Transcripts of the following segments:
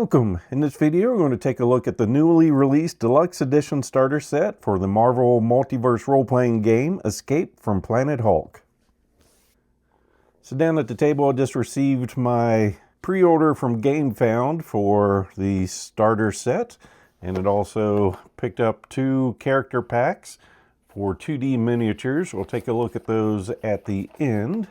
Welcome! In this video, we're going to take a look at the newly released Deluxe Edition starter set for the Marvel Multiverse role-playing game, Escape from Planet Hulk. So down at the table, I just received my pre-order from GameFound for the starter set, and it also picked up 2 character packs for 2D miniatures. We'll take a look at those at the end.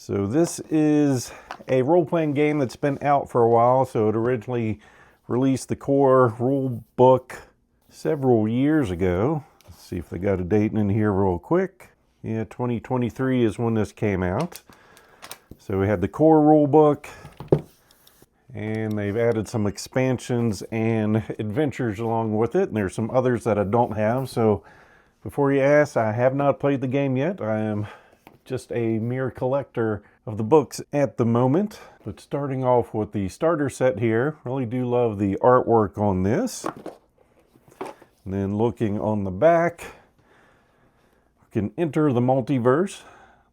So this is a role-playing game that's been out for a while. So it originally released the core rule book several years ago. Let's see if they got a date in here real quick. Yeah, 2023 is when this came out. So we had the core rule book, and they've added some expansions and adventures along with it. And there's some others that I don't have. So before you ask, I have not played the game yet. I am just a mere collector of the books at the moment. But starting off with the starter set here, really do love the artwork on this. And then looking on the back, you can enter the multiverse.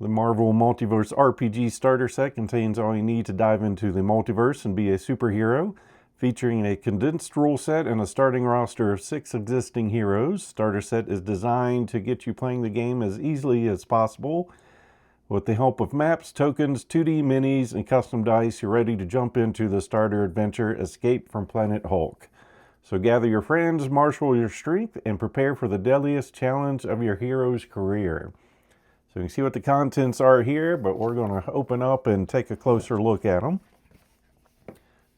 The Marvel Multiverse RPG starter set contains all you need to dive into the multiverse and be a superhero, featuring a condensed rule set and a starting roster of 6 existing heroes. Starter set is designed to get you playing the game as easily as possible. With the help of maps, tokens, 2D minis, and custom dice, you're ready to jump into the starter adventure, Escape from Planet Hulk. So gather your friends, marshal your strength, and prepare for the deadliest challenge of your hero's career. So you can see what the contents are here, but we're going to open up and take a closer look at them.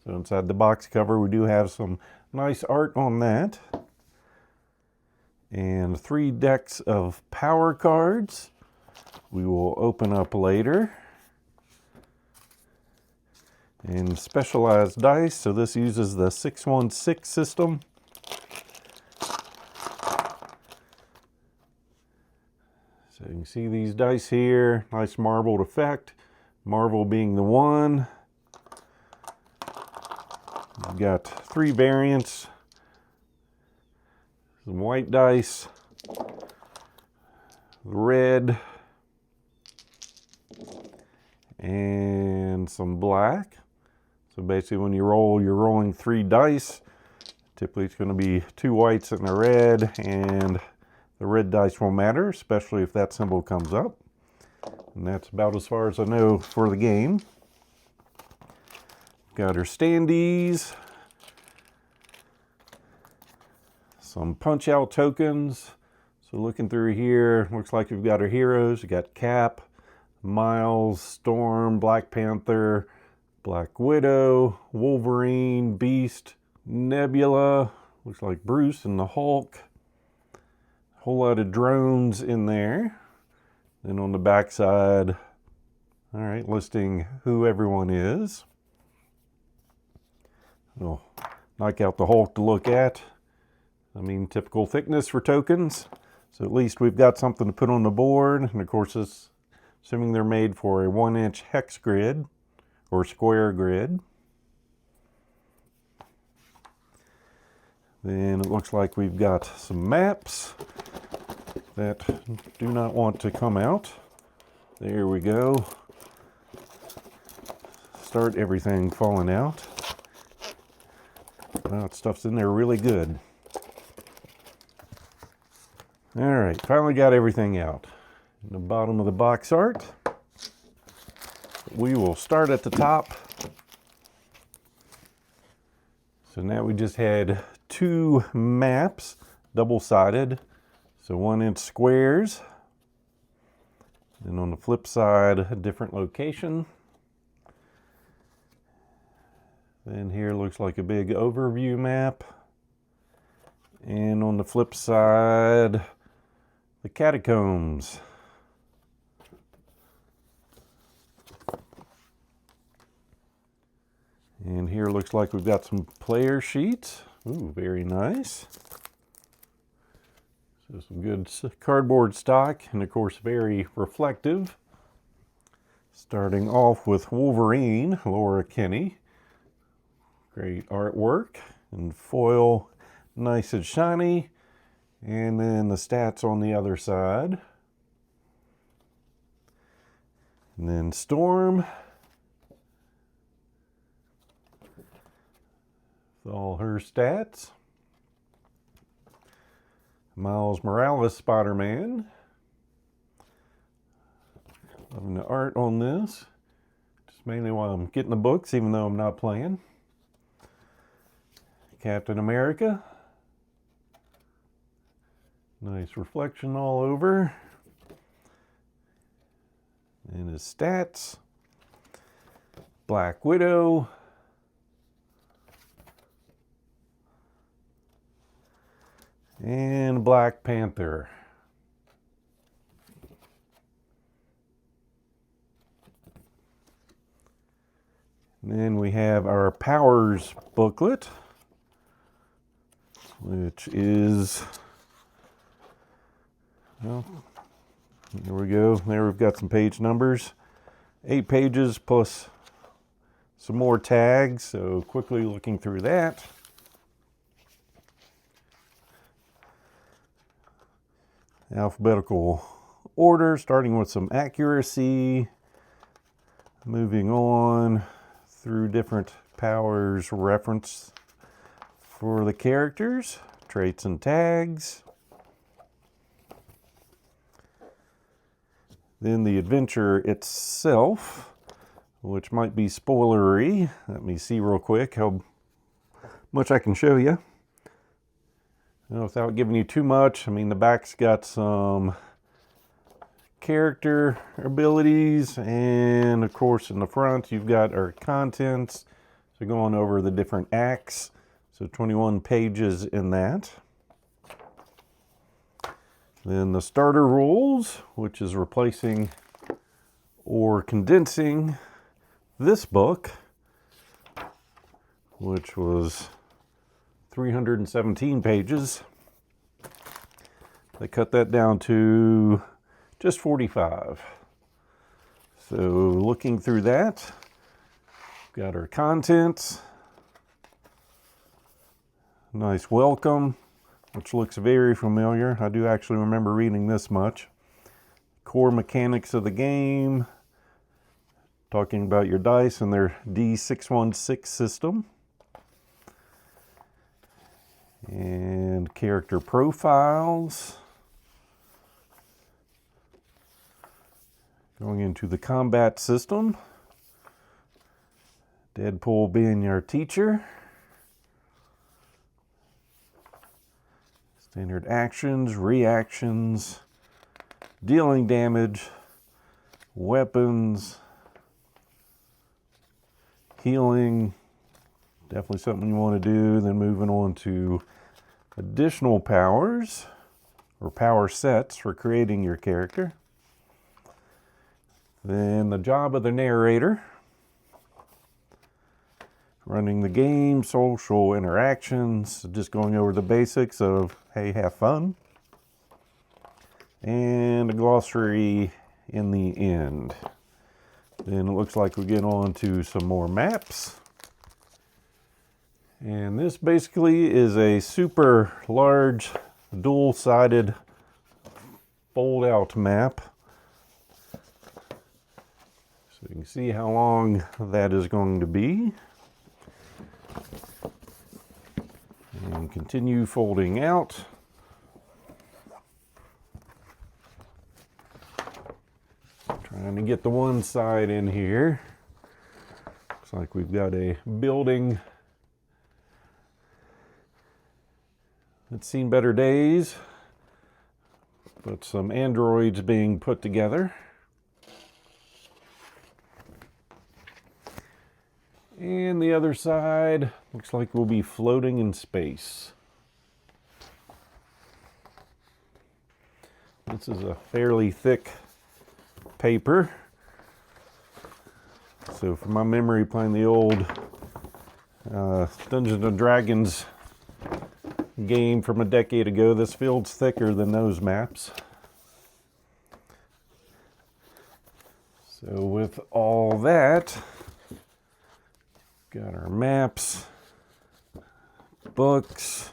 So inside the box cover, we do have some nice art on that. And 3 decks of power cards. We will open up later. And specialized dice, so this uses the 616 system. So you can see these dice here, nice marbled effect. Marvel being the 1. We've got 3 variants. Some white dice, red, and some black. So basically when you roll, you're rolling 3 dice. Typically it's going to be 2 whites and a red, and the red dice won't matter, especially if that symbol comes up. And that's about as far as I know for the game. Got our standees, some punch out tokens. So looking through here, looks like we've got our heroes. We got Cap, Miles, Storm, Black Panther, Black Widow, Wolverine, Beast, Nebula, looks like Bruce and the Hulk. A whole lot of drones in there. Then on the back side, all right, listing who everyone is. We'll knock out the Hulk to look at. I mean, typical thickness for tokens. So at least we've got something to put on the board. And of course, this, assuming they're made for a 1-inch hex grid or square grid. Then it looks like we've got some maps that do not want to come out. There we go. Start everything falling out. Well, that stuff's in there really good. All right, finally got everything out. In the bottom of the box art. We will start at the top. So now we just had 2 maps, double-sided. So 1-inch squares. Then on the flip side, a different location. Then here looks like a big overview map. And on the flip side, the catacombs. And here looks like we've got some player sheets. Ooh, very nice. So some good cardboard stock, and of course very reflective. Starting off with Wolverine, Laura Kinney. Great artwork and foil, nice and shiny. And then the stats on the other side. And then Storm. all her stats. Miles Morales Spider-Man. Loving the art on this. Just mainly while I'm getting the books, even though I'm not playing. Captain America. Nice reflection all over. And his stats. Black Widow. And Black Panther. And then we have our Powers booklet, which is, well, here we go. There we've got some page numbers. 8 pages plus some more tags. So quickly looking through that. Alphabetical order, starting with some accuracy, moving on through different powers reference for the characters, traits and tags. Then the adventure itself, which might be spoilery. Let me see real quick how much I can show you. Without giving you too much, I mean, the back's got some character abilities, and of course in the front you've got our contents. So going over the different acts. So 21 pages in that. Then the starter rules, which is replacing or condensing this book, which was 317 pages. They cut that down to just 45. So looking through that, got our contents. Nice welcome, which looks very familiar. I do actually remember reading this much. Core mechanics of the game, talking about your dice and their D616 system. And character profiles. Going into the combat system. Deadpool being your teacher. Standard actions, reactions, dealing damage, weapons, healing. Definitely something you want to do. Then moving on to additional powers or power sets for creating your character. Then the job of the narrator. Running the game, social interactions, just going over the basics of, hey, have fun. And a glossary in the end. Then it looks like we get on to some more maps. And this basically is a super large, dual-sided fold-out map. So you can see how long that is going to be. And continue folding out. Trying to get the one side in here. Looks like we've got a building that's seen better days, but some androids being put together. And the other side looks like we'll be floating in space. This is a fairly thick paper. So from my memory playing the old Dungeons and Dragons game from a decade ago, this field's thicker than those maps. So with all that, got our maps, books,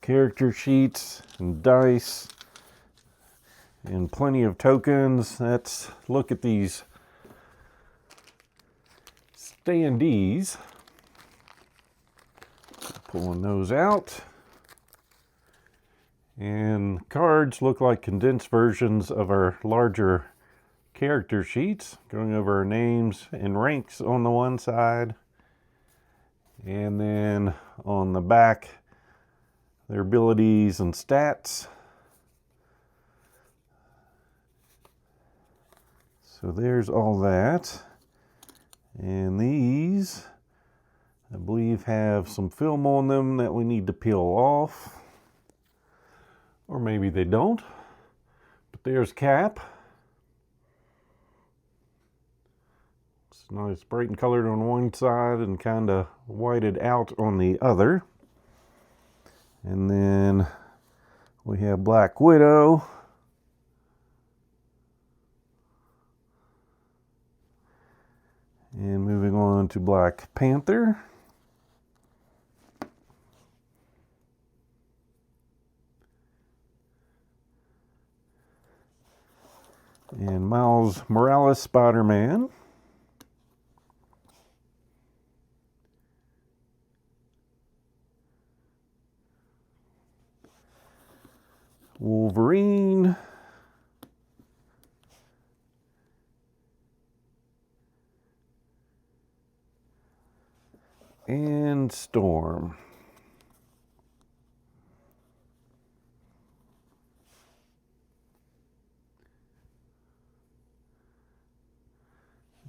character sheets, and dice, and plenty of tokens. Let's look at these standees. Pulling those out. And cards look like condensed versions of our larger character sheets, going over our names and ranks on the one side, and then on the back their abilities and stats. So there's all that. And these, I believe, have some film on them that we need to peel off. Or maybe they don't. But there's Cap. It's nice, bright and colored on one side and kind of whited out on the other. And then we have Black Widow. And moving on to Black Panther. And Miles Morales, Spider-Man. Wolverine. And Storm.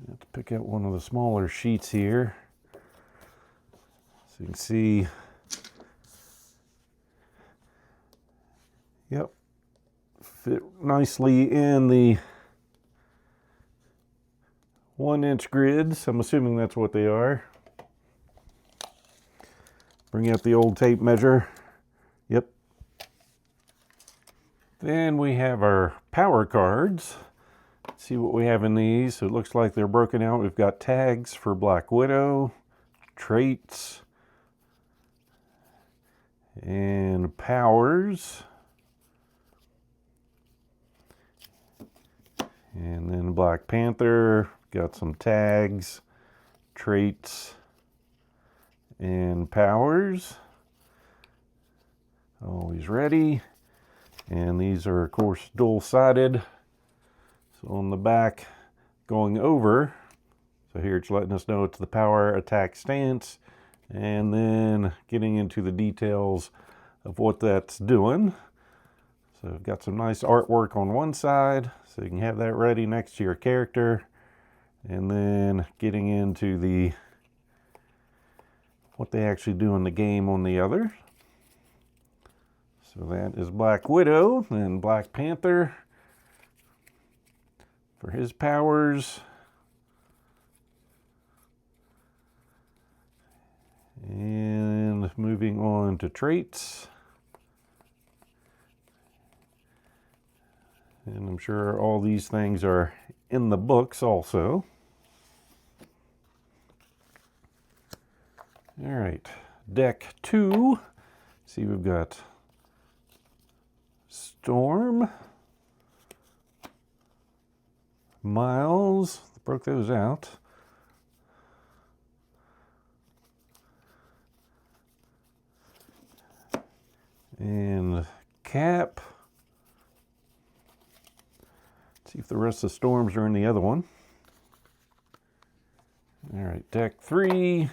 I have to pick out one of the smaller sheets here. So you can see, yep, fit nicely in the 1-inch grids. I'm assuming that's what they are. Bring out the old tape measure. Yep. Then we have our power cards. Let's see what we have in these. So it looks like they're broken out. We've got tags for Black Widow, traits, and powers. And then Black Panther, got some tags, traits, and powers. Always ready. And these are, of course, dual-sided. So on the back, going over. So here it's letting us know it's the power attack stance. And then getting into the details of what that's doing. So I've got some nice artwork on one side. So you can have that ready next to your character. And then getting into the what they actually do in the game on the other. So that is Black Widow and Black Panther for his powers. And moving on to traits. And I'm sure all these things are in the books also. All right, deck 2. See, we've got Storm, Miles, broke those out. And Cap. Let's see if the rest of the Storms are in the other one. All right, deck 3.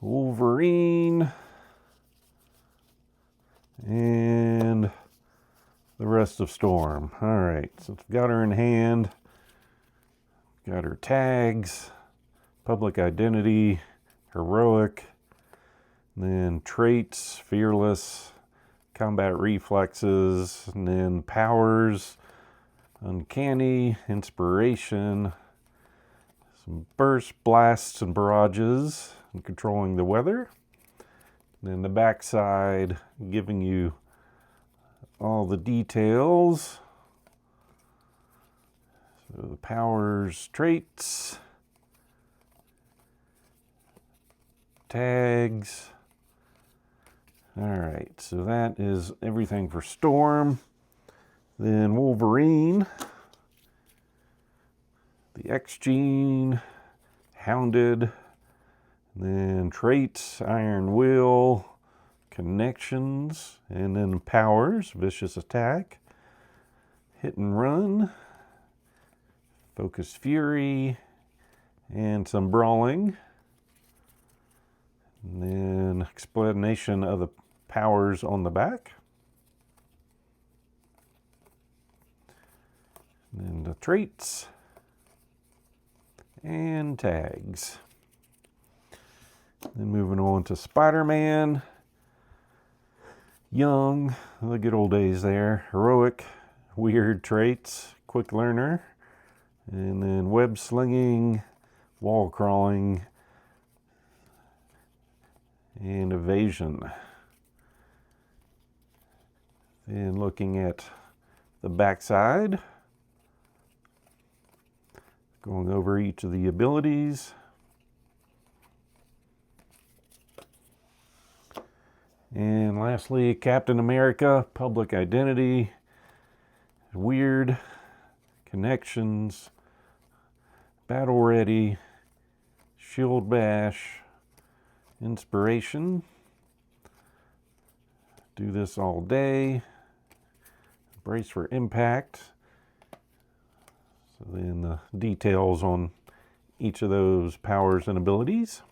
Wolverine, and the rest of Storm. All right, so we've got her in hand, got her tags, public identity, heroic, then traits, fearless, combat reflexes, and then powers, uncanny, inspiration, some burst, blasts, and barrages, and controlling the weather. Then the back side giving you all the details. So the powers, traits, tags. All right, so that is everything for Storm. Then Wolverine, the X Gene, Hounded, Then traits, Iron Will, connections, and then powers, vicious attack, hit and run, focus fury, and some brawling. And then explanation of the powers on the back. And then the traits and tags. Then moving on to Spider-Man. Young, the good old days there. Heroic, weird traits, quick learner. And then web slinging, wall crawling, and evasion. Then looking at the backside, going over each of the abilities. And lastly, Captain America, public identity, weird, connections, battle ready, shield bash, inspiration, do this all day, brace for impact. So then the details on each of those powers and abilities.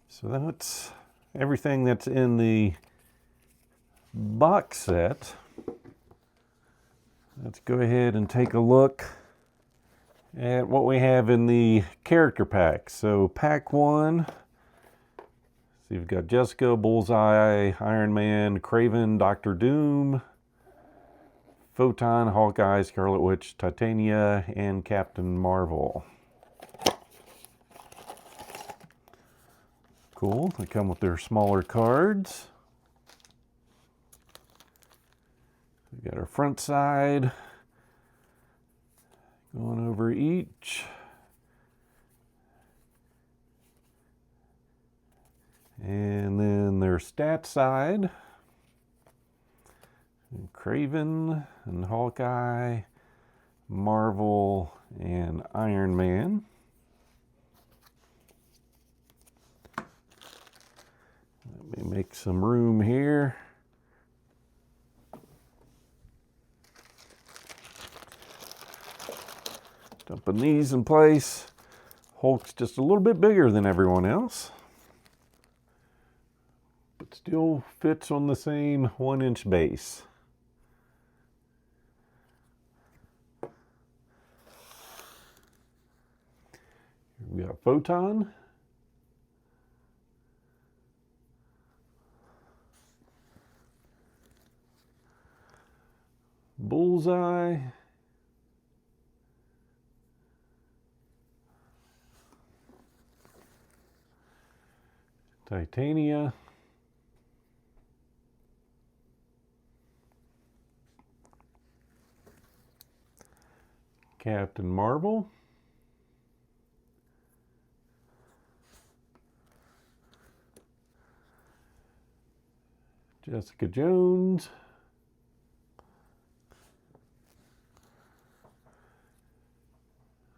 So that's everything that's in the box set. Let's go ahead and take a look at what we have in the character pack. So pack 1, so you've got Jessica, Bullseye, Iron Man, Kraven, Doctor Doom, Photon, Hawkeye, Scarlet Witch, Titania, and Captain Marvel. Cool. They come with their smaller cards. We got our front side. Going over each. And then their stat side. And Kraven and Hawkeye, Marvel, and Iron Man. Let me make some room here. Dumping these in place. Hulk's just a little bit bigger than everyone else, but still fits on the same 1-inch base. We got Photon. Bullseye. Titania. Captain Marvel. Jessica Jones.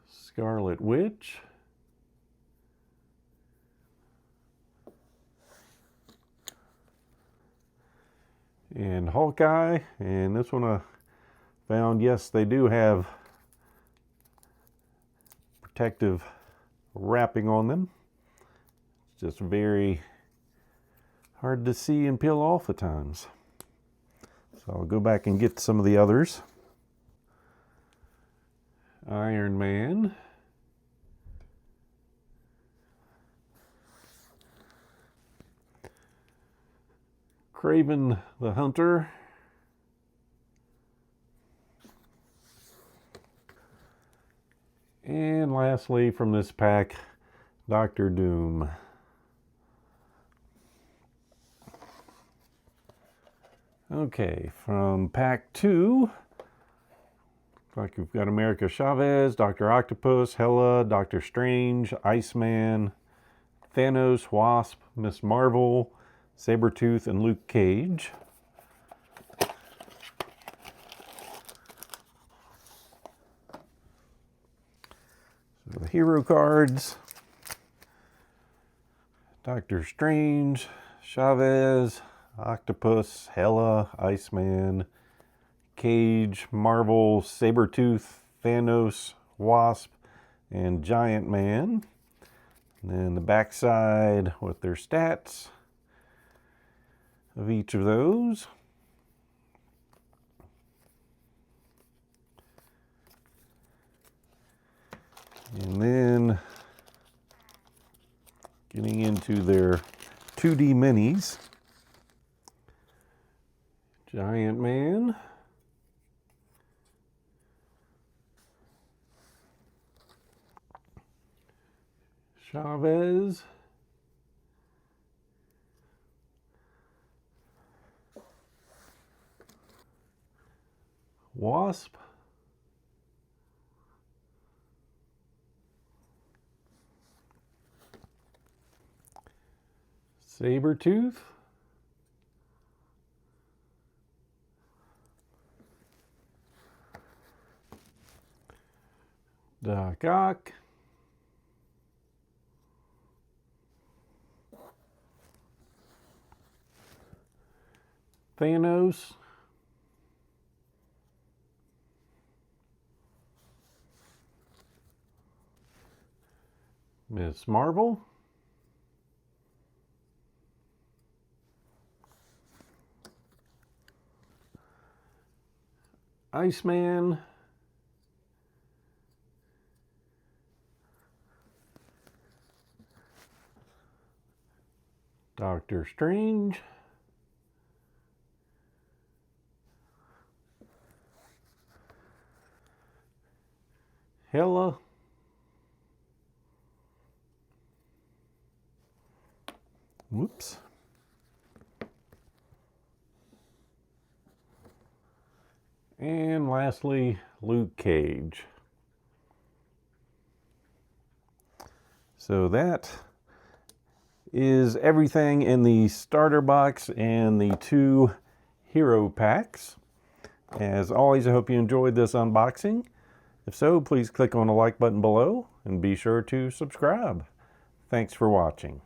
Scarlet Witch. And Hawkeye. And this one I found, yes, they do have protective wrapping on them. It's just very hard to see and peel off at times. So I'll go back and get some of the others. Iron Man. Kraven the Hunter. And lastly from this pack, Doctor Doom. Okay, from pack 2, looks like we've got America Chavez, Dr. Octopus, Hela, Doctor Strange, Iceman, Thanos, Wasp, Miss Marvel, Sabretooth, and Luke Cage. So the hero cards: Doctor Strange, Chavez, Octopus, Hela, Iceman, Cage, Marvel, Sabretooth, Thanos, Wasp, and Giant Man. And then the backside with their stats of each of those. And then getting into their 2D minis. Giant Man, Chavez, Wasp, Sabretooth, Doc Ock, Thanos, Miss Marvel, Iceman, Doctor Strange, Hela, whoops, and lastly, Luke Cage. So that is everything in the starter box and the 2 hero packs. As always, I hope you enjoyed this unboxing. If so, please click on the like button below and be sure to subscribe. Thanks for watching.